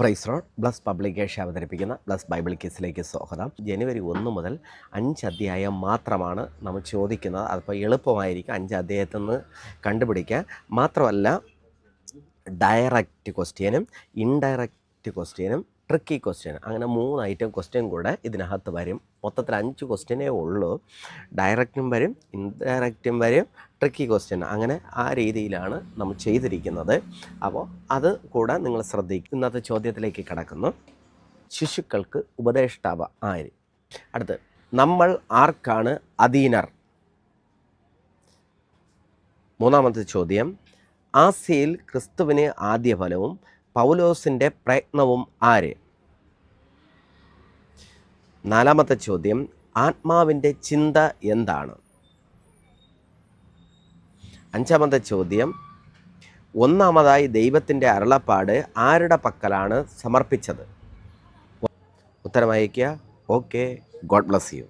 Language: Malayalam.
Price lord. ബ്ലസ് പബ്ലിക്കേഷൻ അവതരിപ്പിക്കുന്ന ബ്ലസ് ബൈബിൾ കിസിലേക്ക് സ്വാഗതം. ജനുവരി 1 മുതൽ 5 അധ്യായം മാത്രമാണ് നമ്മൾ ചോദിക്കുന്നത്. അതിപ്പോൾ എളുപ്പമായിരിക്കും 5 അധ്യായത്തിൽ നിന്ന് കണ്ടുപിടിക്കാൻ. മാത്രമല്ല ഡയറക്റ്റ് ക്വസ്റ്റ്യനും ഇൻഡയറക്റ്റ് ക്വസ്റ്റ്യനും ട്രിക്കി ക്വസ്റ്റ്യനും, അങ്ങനെ 3 ഐറ്റം ക്വസ്റ്റ്യൻ കൂടെ ഇതിനകത്ത് വരും. മൊത്തത്തിൽ 5 ക്വസ്റ്റ്യനേ ഉള്ളൂ. ഡയറക്റ്റും വരും, ഇൻഡയറക്റ്റും വരും, ട്രിക്കി ക്വസ്റ്റ്യൻ. അങ്ങനെ ആ രീതിയിലാണ് നമ്മൾ ചെയ്തിരിക്കുന്നത്. അപ്പോൾ അത് കൂടെ നിങ്ങൾ ശ്രദ്ധിക്കും. ഇന്നത്തെ ചോദ്യത്തിലേക്ക് കിടക്കുന്നു. ശിശുക്കൾക്ക് ഉപദേഷ്ടാവ് ആര്? അടുത്ത്, നമ്മൾ ആർക്കാണ് അധീനർ? മൂന്നാമത്തെ ചോദ്യം, ആസിയിൽ ക്രിസ്തുവിന് ആദ്യഫലവും പൗലോസിൻ്റെ പ്രയത്നവും ആര്? നാലാമത്തെ ചോദ്യം, ആത്മാവിൻ്റെ ചിന്ത എന്താണ്? അഞ്ചാമത്തെ ചോദ്യം, ഒന്നാമതായി ദൈവത്തിൻ്റെ അരുളപ്പാട് ആരുടെ പക്കലാണ് സമർപ്പിച്ചത്? ഉത്തരം അയയ്ക്കുക. Okay, God bless you.